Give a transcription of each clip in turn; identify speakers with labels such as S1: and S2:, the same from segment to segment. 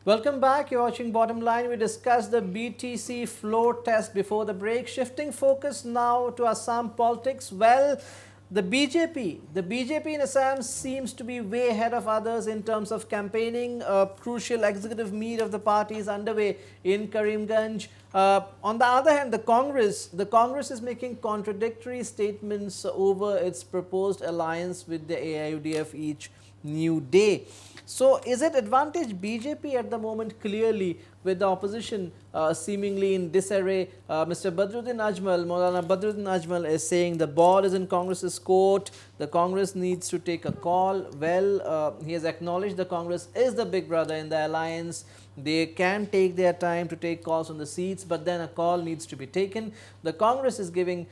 S1: Welcome back. You're watching Bottom Line. We discussed the BTC floor test before the break. Shifting focus now to Assam politics. Well, the BJP in Assam seems to be way ahead of others in terms of campaigning. A crucial executive meet of the party is underway in Karimganj. On the other hand, the Congress is making contradictory statements over its proposed alliance with the AIUDF each new day. So, is it advantage BJP at the moment? Clearly, with the opposition seemingly in disarray, Mr. Badruddin Ajmal, Maulana Badruddin Ajmal is saying the ball is in Congress's court. The Congress needs to take a call. Well, he has acknowledged the Congress is the big brother in the alliance. They can take their time to take calls on the seats, but then a call needs to be taken. The Congress is giving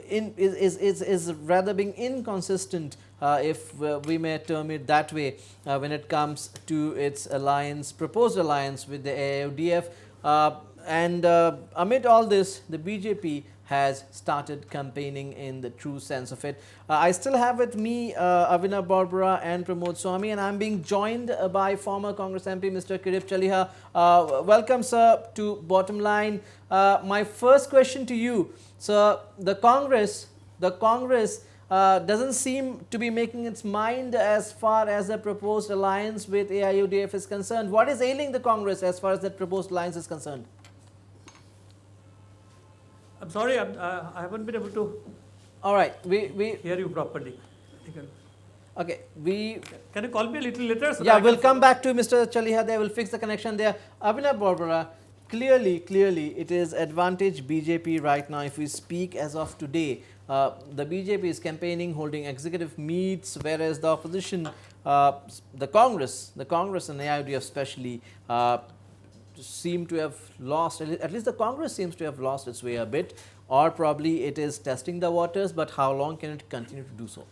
S1: is rather being inconsistent, if we may term it that way, when it comes to its alliance, proposed alliance with the AIUDF. And amid all this, the BJP has started campaigning in the true sense of it. I still have with me Avinav Barbara and Pramod Swami, and I'm being joined by former Congress MP Mr. Kirip Chaliha. Welcome, sir, to Bottom Line. My first question to you, sir, the Congress doesn't seem to be making its mind as far as the proposed alliance with AIUDF is concerned. What is ailing the Congress as far as that proposed alliance is concerned?
S2: I'm sorry, I haven't been able to
S1: All right, we
S2: hear you properly.
S1: okay,
S2: Can you call me a little later? So
S1: yeah, we'll come back to Mr. Chaliha there. We'll fix the connection there. Avinav Barbara, clearly, it is advantage BJP right now. If we speak as of today, the BJP is campaigning, holding executive meets, whereas the opposition, the Congress and AIUDF especially, seem to have lost, at least the Congress seems to have lost its way a bit, or probably it is testing the waters, but how long can it continue to do so?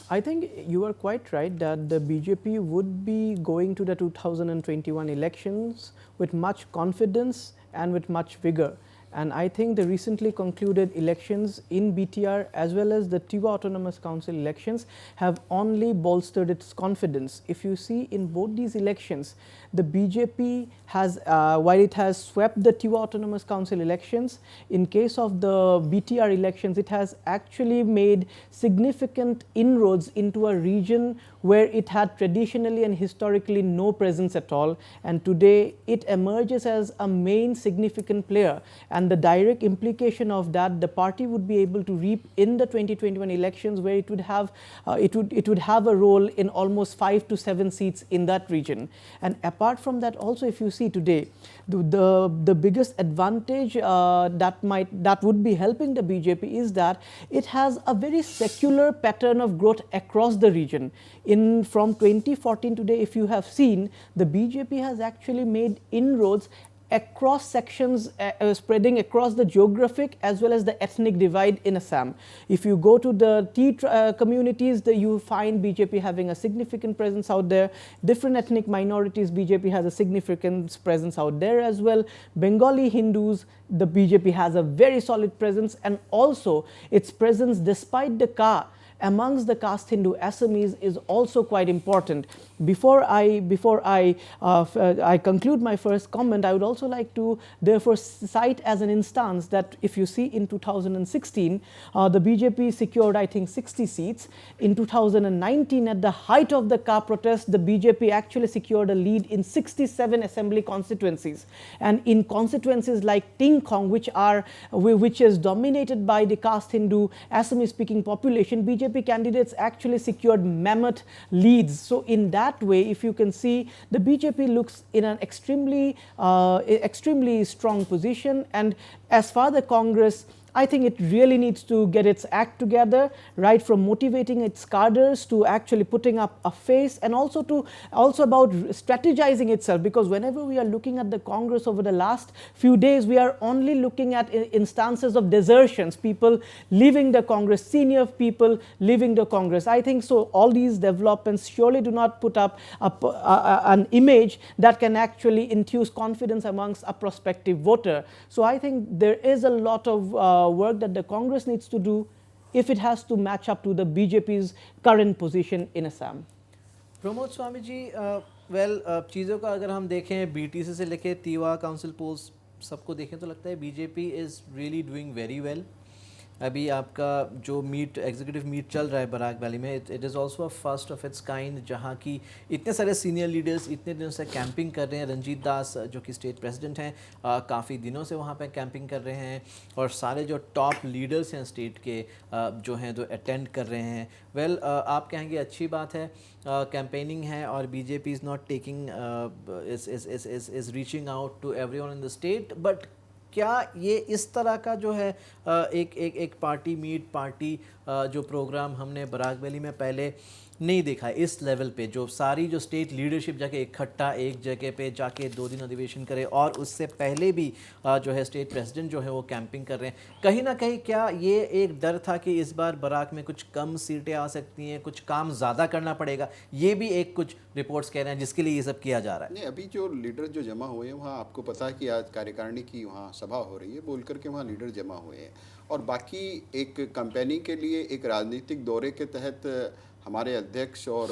S3: I think you are quite right that the BJP would be going to the 2021 elections with much confidence and with much vigor. And I think the recently concluded elections in BTR as well as the Tiwa Autonomous Council elections have only bolstered its confidence. If you see in both these elections, the BJP has, while it has swept the Tiwa Autonomous Council elections, in case of the BTR elections, it has actually made significant inroads into a region where it had traditionally and historically no presence at all, and today it emerges as a main significant player. And the direct implication of that, the party would be able to reap in the 2021 elections, where it would have it would have a role in almost 5 to 7 seats in that region. And apart from that, also if you see today, the biggest advantage that would be helping the BJP is that it has a very secular pattern of growth across the region. From 2014 today, if you have seen, the BJP has actually made inroads across sections, spreading across the geographic as well as the ethnic divide in Assam. If you go to the tea communities, you find BJP having a significant presence out there. Different ethnic minorities, BJP has a significant presence out there as well. Bengali Hindus, the BJP has a very solid presence, and also its presence despite the amongst the caste Hindu Assamese is also quite important. Before I conclude my first comment, I would also like to therefore cite as an instance that if you see in 2016, the BJP secured I think 60 seats. In 2019, at the height of the Ka protest, the BJP actually secured a lead in 67 assembly constituencies. And in constituencies like Tingkhong, which is dominated by the caste Hindu Assamese speaking population, BJP candidates actually secured mammoth leads. So in that way, if you can see, the BJP looks in an extremely strong position. And as far as the Congress, I think it really needs to get its act together, right from motivating its cadres to actually putting up a face, and also about strategizing itself, because whenever we are looking at the Congress over the last few days, we are only looking at instances of desertions, people leaving the Congress, senior people leaving the Congress. I think so all these developments surely do not put up an image that can actually infuse confidence amongst a prospective voter. So I think there is a lot of work that the Congress needs to do if it has to match up to the BJP's current position in Assam.
S1: Pramod Swamiji, well चीज़ों का अगर हम देखें BTC से लेके Tiwa council post सबको देखें तो लगता है BJP is really doing very well. अभी आपका जो मीट एग्जीक्यूटिव मीट चल रहा है बराक वैली में, it is also a first of its kind, जहाँ की इतने सारे सीनियर लीडर्स इतने दिनों से कैंपिंग कर रहे हैं। रंजीत दास जो कि स्टेट प्रेसिडेंट हैं काफ़ी दिनों से वहाँ पे कैंपिंग कर रहे हैं, और सारे जो टॉप लीडर्स हैं स्टेट के जो हैं जो अटेंड कर रहे हैं। वेल आप कहेंगे अच्छी बात है, कैंपेनिंग है और BJP is not taking is reaching out to everyone in the state. But क्या ये इस तरह का जो है एक पार्टी मीट पार्टी जो प्रोग्राम हमने बराक वैली में पहले नहीं देखा इस लेवल पे, जो सारी जो स्टेट लीडरशिप जाके इकट्ठा एक जगह पे जाके 2 दिन अधिवेशन करे, और उससे पहले भी जो है स्टेट प्रेसिडेंट जो है वो कैंपिंग कर रहे हैं, कहीं ना कहीं क्या ये एक डर था कि इस बार बराक में कुछ कम सीटें आ सकती हैं, कुछ काम ज़्यादा करना पड़ेगा? ये भी एक कुछ रिपोर्ट्स कह रहे हैं जिसके लिए ये सब किया जा रहा है।
S4: नहीं, अभी जो लीडर जो जमा हुए हैं वहाँ आपको पता है कि आज कार्यकारिणी की वहाँ सभा हो रही है, बोल करके वहाँ लीडर जमा हुए हैं। और बाकी एक कंपेनी के लिए एक राजनीतिक दौरे के तहत हमारे अध्यक्ष और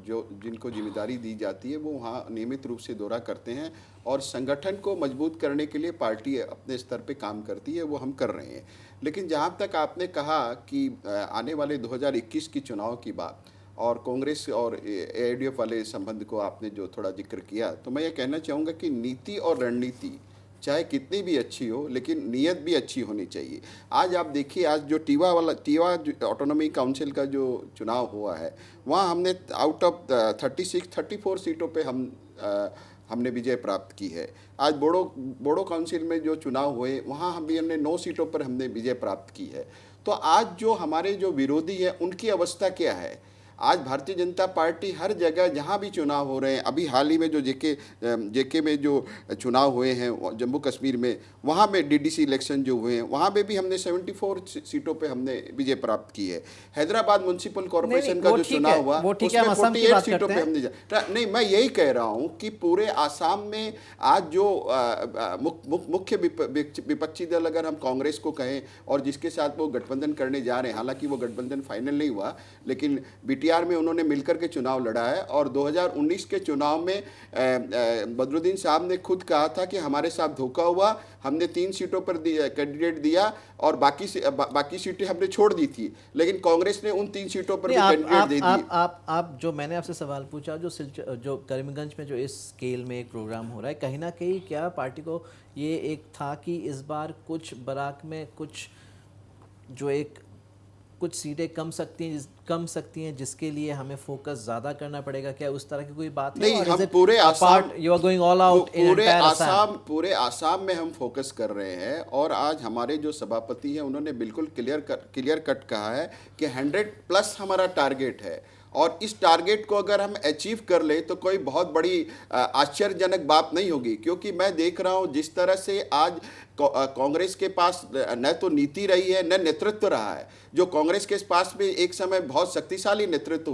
S4: जो जिनको जिम्मेदारी दी जाती है वो वहाँ नियमित रूप से दौरा करते हैं, और संगठन को मजबूत करने के लिए पार्टी अपने स्तर पे काम करती है, वो हम कर रहे हैं। लेकिन जहाँ तक आपने कहा कि आने वाले 2021 की चुनाव की बात और कांग्रेस और एआईयूडीएफ वाले संबंध को आपने जो थोड़ा जिक्र किया, तो मैं ये कहना चाहूँगा कि नीति और रणनीति चाहे कितनी भी अच्छी हो, लेकिन नीयत भी अच्छी होनी चाहिए। आज आप देखिए, आज जो टीवा ऑटोनॉमी काउंसिल का जो चुनाव हुआ है, वहाँ हमने आउट ऑफ 34 सीटों पे हमने विजय प्राप्त की है। आज बोडो काउंसिल में जो चुनाव हुए वहाँ हमने 9 सीटों पर हमने विजय प्राप्त की है। तो आज जो हमारे जो विरोधी हैं उनकी अवस्था क्या है? आज भारतीय जनता पार्टी हर जगह जहाँ भी चुनाव हो रहे हैं, अभी हाल ही में जो जेके में जो चुनाव हुए हैं जम्मू कश्मीर में, वहाँ में डीडीसी इलेक्शन जो हुए हैं वहाँ पे भी हमने 74 सीटों पे हमने विजय प्राप्त की है। हैदराबाद म्युनिसिपल कॉर्पोरेशन का जो चुनाव हुआ उसमें 48 सीटों पे हमने नहीं, मैं यही कह रहा हूँ कि पूरे आसाम में आज जो मुख्य विपक्षी दल अगर हम कांग्रेस को कहें और जिसके साथ वो गठबंधन करने जा रहे हैं, हालांकि वो गठबंधन फाइनल नहीं हुआ, लेकिन बीटीआर में उन्होंने मिलकर के चुनाव लड़ा है। और 2019 के चुनाव में बदरुद्दीन साहब ने खुद कहा था कि हमारे साथ धोखा हुआ, हमने 3 सीटों पर कैंडिडेट दिया और बाकी सीटें हमने छोड़ दी थी, लेकिन कांग्रेस ने उन 3 सीटों पर भी कैंडिडेट दे दिए।
S1: आप जो मैंने आपसे सवाल पूछा, जो करीमगंज में जो इस स्केल में एक प्रोग्राम हो रहा है, कहीं ना कहीं क्या पार्टी को ये एक था कि इस बार कुछ बराक में कुछ सीटें कम सकती हैं जिसके लिए हमें फोकस ज़्यादा करना पड़ेगा? क्या उस तरह की कोई बात
S4: नहीं,
S1: है?
S4: हम पूरे Assam
S1: you are going all out
S4: पूरे आसाम में हम फोकस कर रहे हैं। और आज हमारे जो सभापति हैं उन्होंने बिल्कुल क्लियर कट कहा है कि 100+ हमारा टारगेट है, और इस टारगेट को अगर हम अचीव कर ले तो कोई बहुत बड़ी आश्चर्यजनक बात नहीं होगी। क्योंकि मैं देख रहा हूँ जिस तरह से आज कांग्रेस के पास न तो नीति रही है न नेतृत्व रहा है। जो कांग्रेस के पास में एक समय बहुत शक्तिशाली नेतृत्व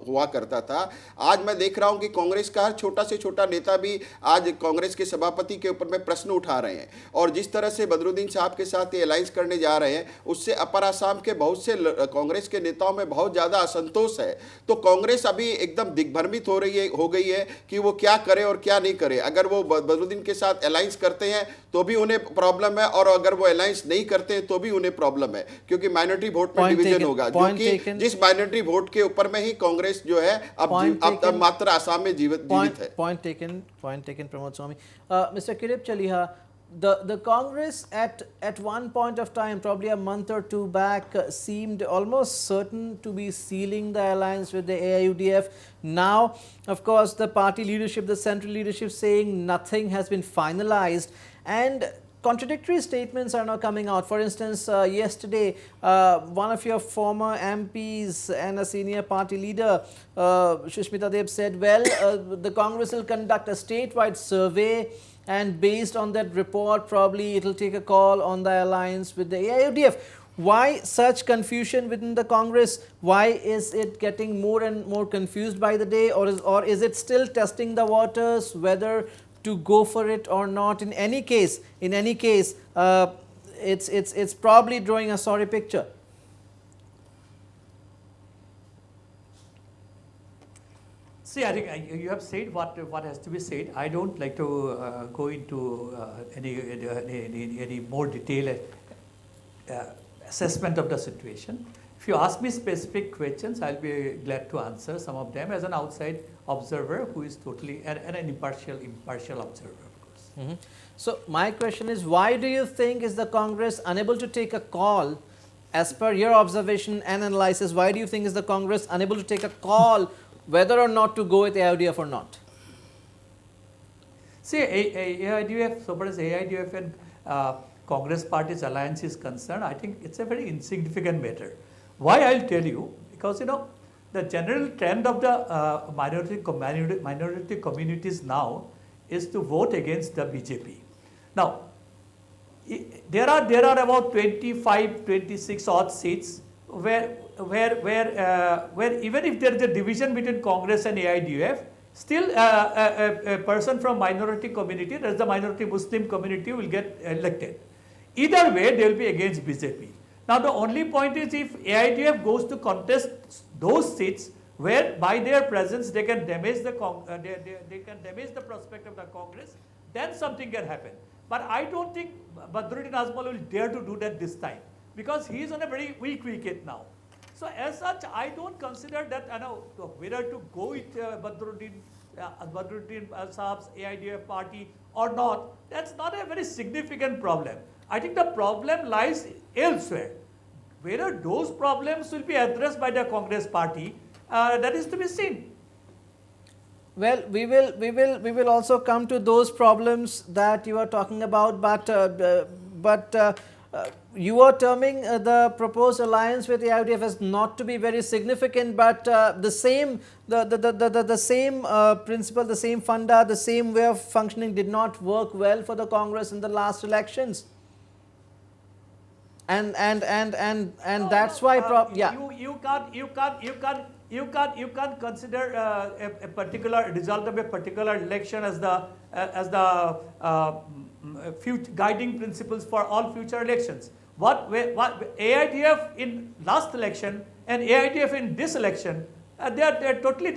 S4: हुआ करता था, आज मैं देख रहा हूं कि कांग्रेस का हर छोटा से छोटा नेता भी आज कांग्रेस के सभापति के ऊपर में प्रश्न उठा रहे हैं। और जिस तरह से बदरुद्दीन साहब के साथ ये अलायंस करने जा रहे हैं, उससे अपर आसाम के बहुत से कांग्रेस के नेताओं में बहुत ज़्यादा असंतोष है। तो कांग्रेस अभी एकदम दिग्भ्रमित हो गई है कि वो क्या करे और क्या नहीं करे। अगर वो बदरुद्दीन के साथ अलायंस करते हैं तो भी उन्हें प्रॉब्लम है, और अगर वो अलायंस नहीं करते हैं तो भी उन्हें प्रॉब्लम है, क्योंकि माइनॉरिटी वोट में डिवीजन होगा, जो कि जिस माइनॉरिटी वोट के ऊपर में ही कांग्रेस जो है अब मात्र आसाम में जीवित है।
S1: Point taken Pramod Swami. Mr Kirip Chaliha, the Congress at one point of time, probably a month or 2 back, seemed almost certain to be sealing the alliance with the AIUDF. Now, of course, the party leadership, the central leadership, saying nothing has been finalized, and contradictory statements are now coming out. For instance, yesterday, one of your former MPs and a senior party leader, Shushmita Deb, said, well, the Congress will conduct a statewide survey, and based on that report, probably it will take a call on the alliance with the AIUDF. Why such confusion within the Congress? Why is it getting more and more confused by the day, or is it still testing the waters whether to go for it or not? In any case, it's probably drawing a sorry picture.
S2: See, I think you have said what has to be said. I don't like to go into any more detailed assessment of the situation. If you ask me specific questions, I'll be glad to answer some of them as an outside observer who is totally and an impartial observer, of course.
S1: So my question is, why do you think is the Congress unable to take a call, as per your observation and analysis, why do you think is the Congress unable to take a call whether or not to go with AIUDF or not?
S2: See, AIUDF, so far as AIUDF and Congress party's alliance is concerned, I think it's a very insignificant matter. Why, I'll tell you, because the general trend of the minority communities now is to vote against the BJP. Now, there are about 25, 26 odd seats where even if there is a division between Congress and AIUDF, still a person from minority community, that is the minority Muslim community, will get elected. Either way, they will be against BJP. Now, the only point is if AIUDF goes to contest those seats where by their presence they can damage the prospect of the Congress, then something can happen. But I don't think Badruddin Ajmal will dare to do that this time, because he is on a very weak wicket now. So as such, I don't consider that whether to go with Badruddin Saab's AIUDF party or not. That's not a very significant problem. I think the problem lies elsewhere. Whether those problems will be addressed by the Congress party, that is to be seen.
S1: Well, we will also come to those problems that you are talking about, but you are terming the proposed alliance with the AIUDF as not to be very significant, but the same principle, the same funda, the same way of functioning did not work well for the Congress in the last elections. And that's why
S2: you can't consider a particular result of a particular election as the guiding principles for all future elections. What AIUDF in last election and AIUDF in this election, they are totally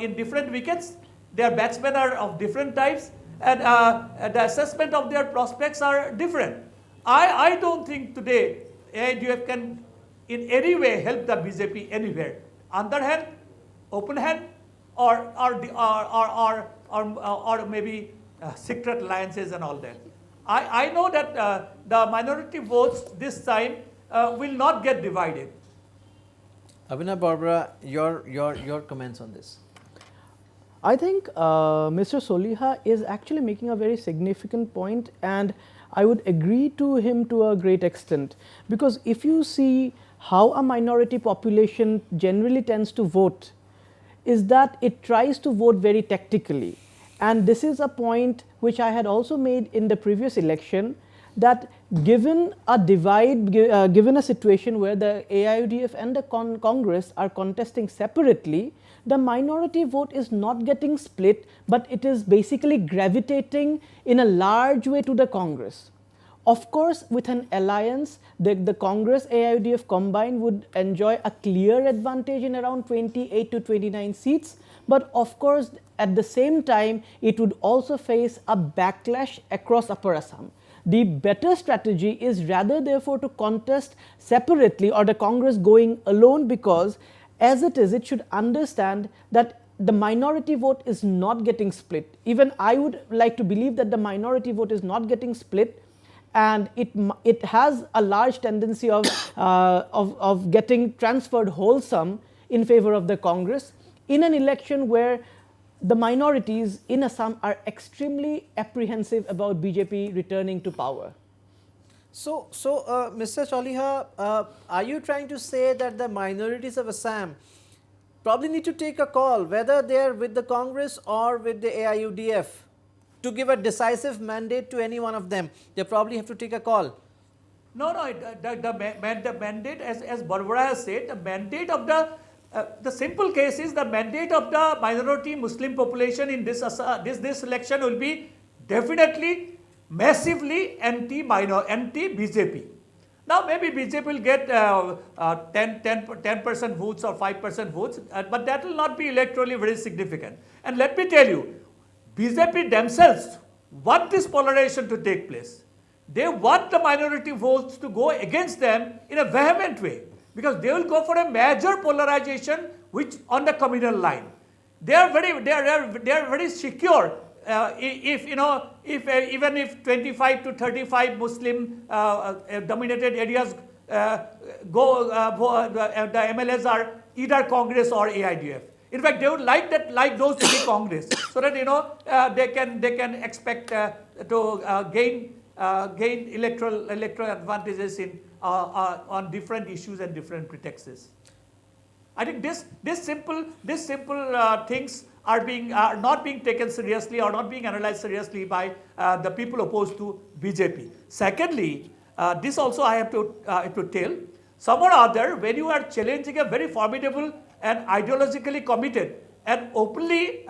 S2: in different wickets. Their batsmen are of different types, and the assessment of their prospects are different. I don't think today AIUDF can in any way help the BJP anywhere. Underhand, open hand, or maybe secret alliances and all that. I know that the minority votes this time will not get divided.
S1: Abhinav Barbara, your comments on this.
S3: I think Mr. Soliha is actually making a very significant point, and I would agree to him to a great extent, because if you see how a minority population generally tends to vote, is that it tries to vote very tactically. And this is a point which I had also made in the previous election, that given a divide, given a situation where the AIUDF and the Congress are contesting separately, the minority vote is not getting split, but it is basically gravitating in a large way to the Congress. Of course, with an alliance, the Congress AIUDF combined would enjoy a clear advantage in around 28 to 29 seats. But of course, at the same time, it would also face a backlash across Upper Assam. The better strategy is rather therefore to contest separately, or the Congress going alone, because as it is, it should understand that the minority vote is not getting split. Even I would like to believe that the minority vote is not getting split, and it has a large tendency of getting transferred wholesome in favor of the Congress in an election where the minorities in Assam are extremely apprehensive about BJP returning to power.
S1: So Mr. Soliha, are you trying to say that the minorities of Assam probably need to take a call whether they are with the Congress or with the AIUDF to give a decisive mandate to any one of them? They probably have to take a call.
S2: No, the mandate, as Barbara has said, the mandate of the simple case is the mandate of the minority Muslim population in this election will be definitely massively anti-BJP. Now maybe BJP will get 10% votes or 5% votes, but that will not be electorally very significant. And let me tell you, BJP themselves want this polarization to take place. They want the minority votes to go against them in a vehement way, because they will go for a major polarization which on the communal line. They are very secure. Even if 25 to 35 Muslim dominated areas the MLAs are either Congress or AIDF. In fact, they would like those to be Congress, so that they can expect to gain electoral advantages on different issues and different pretexts. I think this simple things are not being taken seriously or not being analyzed seriously by the people opposed to BJP. Secondly, this also I have to tell, somehow or other, when you are challenging a very formidable and ideologically committed and openly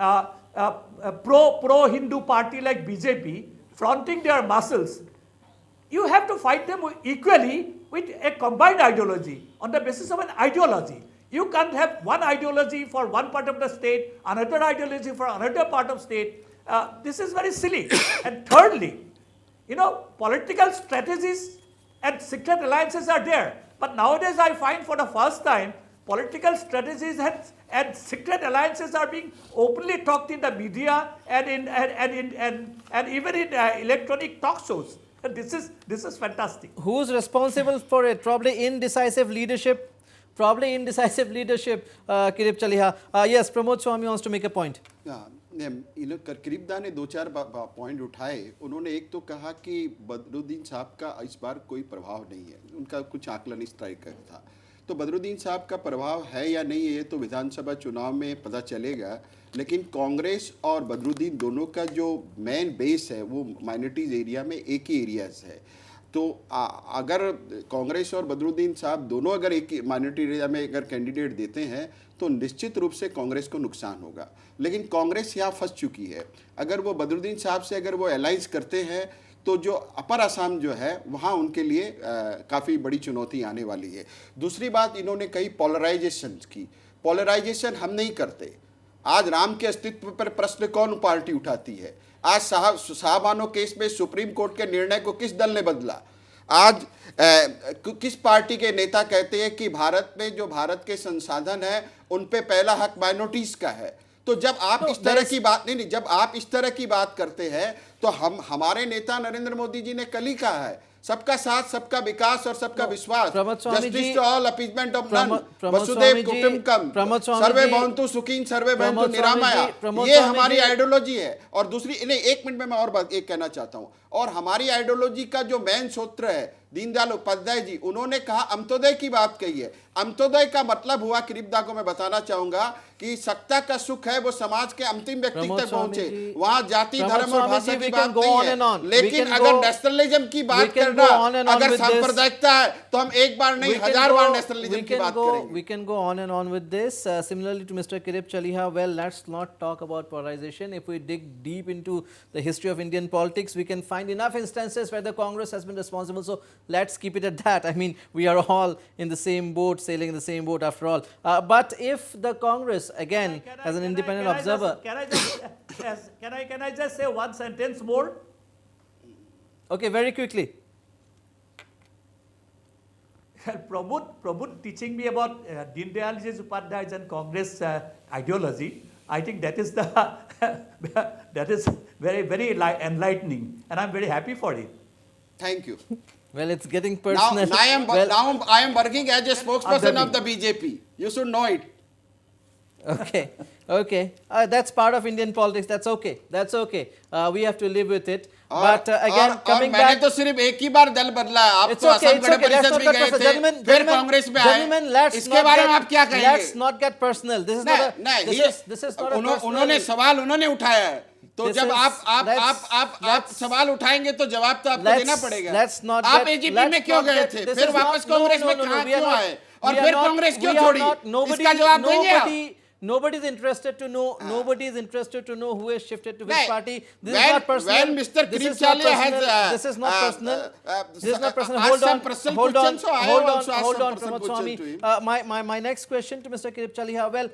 S2: pro-Hindu party like BJP, flaunting their muscles, you have to fight them equally with a combined ideology, on the basis of an ideology. You can't have one ideology for one part of the state, another ideology for another part of state. This is very silly. And thirdly, political strategies and secret alliances are there. But nowadays I find for the first time, political strategies and secret alliances are being openly talked in the media and even in electronic talk shows. And this is fantastic.
S1: Who's responsible for it? Probably indecisive leadership. Kirip Chaliha. Yes, Pramod Swami wants to make a point.
S4: करीबदा ने 2-4 point उठाए. उन्होंने एक तो कहा कि बदरुद्दीन साहब का इस बार कोई प्रभाव नहीं है. उनका कुछ आकलन इस तरह का था. तो बदरुद्दीन साहब का प्रभाव है या नहीं है तो विधानसभा चुनाव में पता चलेगा. लेकिन कांग्रेस और बदरुद्दीन दोनों का जो मेन बेस है वो माइनॉरिटीज़ एरिया में एक ही एरियाज है. तो अगर कांग्रेस और बदरुद्दीन साहब दोनों अगर एक माइनॉरिटी एरिया में अगर कैंडिडेट देते हैं तो निश्चित रूप से कांग्रेस को नुकसान होगा. लेकिन कांग्रेस यहाँ फंस चुकी है. अगर वो बदरुद्दीन साहब से अगर वो अलाइंस करते हैं तो जो अपर असम जो है वहाँ उनके लिए काफ़ी बड़ी चुनौती आने वाली है. दूसरी बात इन्होंने कही पोलराइजेशन की. पोलराइजेशन हम नहीं करते. आज राम के अस्तित्व पर प्रश्न कौन पार्टी उठाती है? आज साहबानो केस में सुप्रीम कोर्ट के निर्णय को किस दल ने बदला? आज किस पार्टी के नेता कहते हैं कि भारत में जो भारत के संसाधन है उन पे पहला हक माइनॉरिटीज का है? तो जब आप इस तरह की बात नहीं, जब आप इस तरह की बात करते हैं तो हमारे नेता नरेंद्र मोदी जी ने कल ही कहा है, सबका साथ, सबका विकास और सबका विश्वास, justice to all, appeasement of none, वसुदेव कुटुंबकम, सर्वे भवन्तु सुखिन सर्वे भवन्तु निरामया. ये हमारी आइडियोलॉजी है. और दूसरी, नहीं, एक मिनट में मैं और बात एक कहना चाहता हूं. और हमारी आइडियोलॉजी का जो मेन सूत्र है, दीनदयाल उपाध्याय जी, उन्होंने कहा अंत्योदय की बात कही है. अंत्योदय का मतलब हुआ, कृपदा को मैं बताना चाहूंगा कि सत्ता का सुख है वो समाज के अंतिम व्यक्ति तक पहुंचे. वहां जाति, धर्म और भाषा की बात नहीं है. लेकिन अगर नेशनलिज्म की बात करना, अगर सांप्रदायिकता है तो हम एक बार नहीं 1000 बार नेशनलिज्म की बात करेंगे.
S1: We can go on and on with this. Similarly to Mr. Kirip Chaliha, well, let's not talk about polarization. If we dig deep into the history of Indian politics, we can find enough instances where the Congress has been responsible. So let's keep it at that. I mean, we are all in the same boat, sailing in the same boat after all. But if the Congress, again, as an independent observer,
S2: can I just say one sentence more?
S1: Okay, very quickly.
S2: Prabhu teaching me about Deendayal Upadhyay and Congress ideology, I think that is that is very, very enlightening, and I'm very happy for it.
S4: Thank you.
S1: Well, it's getting personal.
S4: Now I am working as a spokesperson of the BJP. You should know it.
S1: Okay. That's part of Indian politics. That's okay. We have to live with it. But again, coming back,
S4: मैंने तो सिर्फ एक ही बार दल बदला है. आप तो असम गण परिषद भी गए थे, फिर कांग्रेस में आए. इसके बारे में आप क्या कहेंगे?
S1: Let's not get personal. This is not a personal.
S4: उन्होंने सवाल उठाया है. तो जब आप सवाल उठाएंगे तो जवाब तो आपको देना पड़ेगा. आप एजीपी में क्यों गए थे? फिर वापस कांग्रेस में क्यों आए? और फिर कांग्रेस क्यों छोड़ी? इसका जवाब देंगे आप?
S1: Nobody is interested to know. Nobody is interested to know who has shifted to which
S4: Nahin,
S1: party. This is not personal.
S4: When Mr.
S1: This is not
S4: Kiripchalia
S1: personal.
S4: has,
S1: This is not personal. This is not personal.
S4: asked
S1: Hold
S4: some
S1: on.
S4: personal
S1: Hold on.
S4: questions, so I
S1: Hold
S4: have
S1: on.
S4: also asked
S1: Hold
S4: some
S1: on,
S4: personal
S1: Pramod Swami.
S4: questions to him.
S1: My next question to Mr. Kiripchalia. Well,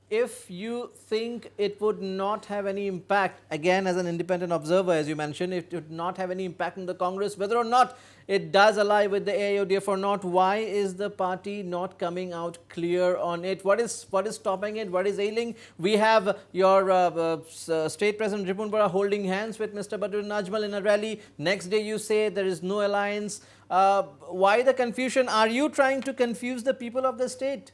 S1: if you think it would not have any impact, again as an independent observer, as you mentioned, it would not have any impact on the Congress, whether or not it does ally with the AIODF or not, why is the party not coming out clear on it? What is stopping it? What is ailing? We have your State President Ripun Bora holding hands with Mr. Badruddin Ajmal in a rally. Next day you say there is no alliance. Why the confusion? Are you trying to confuse the people of the state?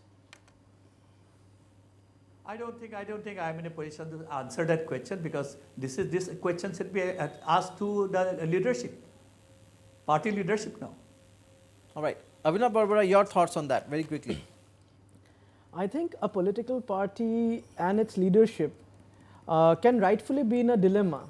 S2: I don't think I am in a position to answer that question, because this question should be asked to the leadership, party leadership now.
S1: All right. Avinav Barbara, your thoughts on that very quickly.
S3: I think a political party and its leadership can rightfully be in a dilemma.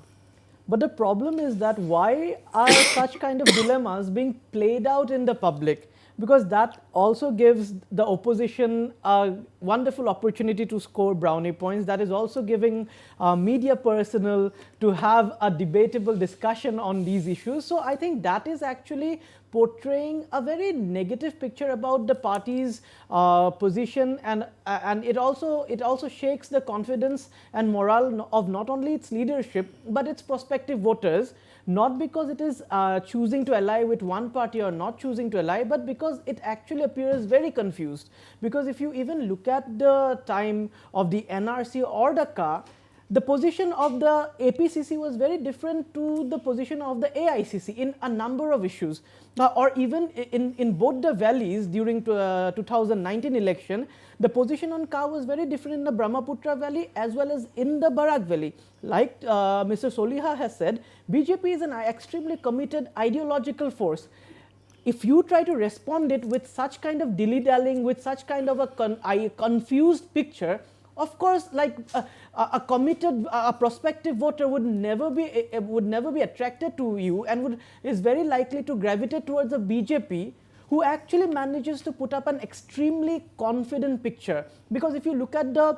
S3: But the problem is that why are such kind of dilemmas being played out in the public? Because that also gives the opposition a wonderful opportunity to score brownie points. That is also giving media personnel to have a debatable discussion on these issues. So I think that is actually portraying a very negative picture about the party's position, and it also shakes the confidence and morale of not only its leadership but its prospective voters. Not because it is choosing to ally with one party or not choosing to ally, but because it actually appears very confused. Because if you even look at the time of the NRC or the CA, the position of the APCC was very different to the position of the AICC in a number of issues. Or even in both the valleys during 2019 election, the position on CA was very different in the Brahmaputra Valley as well as in the Barak Valley. Like Mr. Soliha has said, BJP is an extremely committed ideological force. If you try to respond it with such kind of dilly-dallying, with such kind of a confused picture, of course, like a committed, prospective voter would never be attracted to you, and is very likely to gravitate towards a BJP who actually manages to put up an extremely confident picture. Because if you look at the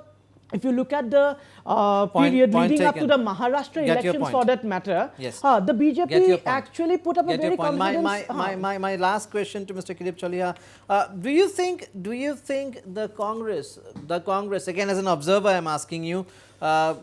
S3: period leading up to the Maharashtra elections, for that matter,
S1: yes.
S3: The BJP actually put up a very confident.
S1: My last question to Mr. Kiripchalia: do you think the Congress, again as an observer, I am asking you.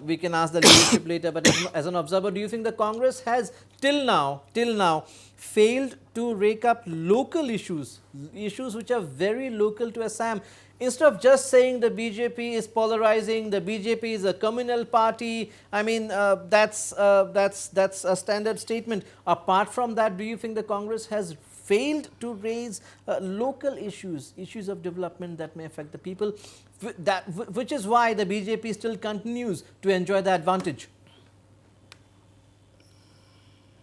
S1: We can ask the leadership later, but as an observer, do you think the Congress has till now failed to rake up local issues which are very local to Assam? Instead of just saying the BJP is polarizing, the BJP is a communal party, I mean, that's a standard statement. Apart from that, do you think the Congress has failed to raise local issues of development that may affect the people, which is why the BJP still continues to enjoy the advantage?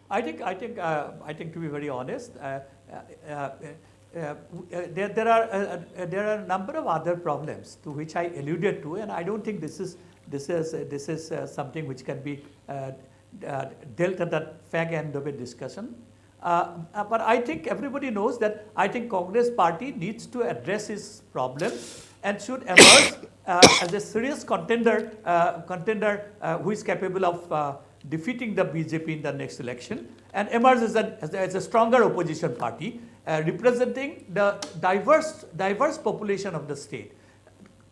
S2: I think to be very honest, there are a number of other problems to which I alluded to, and I don't think this is something which can be dealt at the fag end of a discussion. But I think everybody knows that I think Congress party needs to address its problems and should emerge as a serious contender who is capable of defeating the BJP in the next election, and emerge as a stronger opposition party representing the diverse population of the state.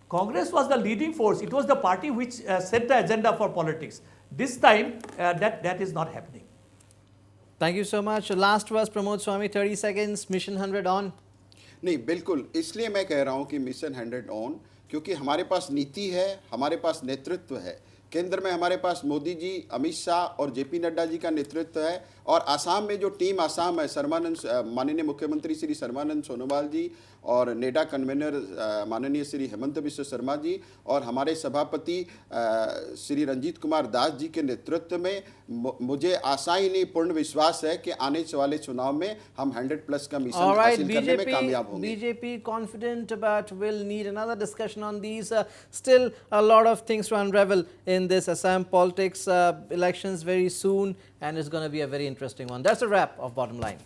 S2: Congress was the leading force. It was the party which set the agenda for politics. This time that is not happening.
S1: Thank you so much. Last was Pramod Swami, 30 seconds, Mission 100 on.
S4: नहीं, बिल्कुल, इसलिए मैं कह रहा हूं कि mission 100 on, क्योंकि हमारे पास नीति है, हमारे पास नेतृत्व है। केंद्र में हमारे पास मोदी जी, अमित शाह और जेपी नड्डा जी का नेतृत्व है, और आसाम में जो टीम आसाम है, माननीय मुख्यमंत्री श्री सर्बानंद सोनोवाल जी और नेडा कन्वेनर माननीय श्री हेमंत बिश्व शर्मा जी और हमारे सभापति श्री रंजीत कुमार दास जी के नेतृत्व में मुझे आशा ही नहीं, पूर्ण विश्वास है कि आने वाले चुनाव में हम 100+ का मिशन हासिल करने में कामयाब होंगे।
S1: BJP confident, but will need another discussion on these. Still a lot of things to unravel in this Assam politics. Elections very soon, and it's going to be a very interesting one. That's a wrap of Bottom Line.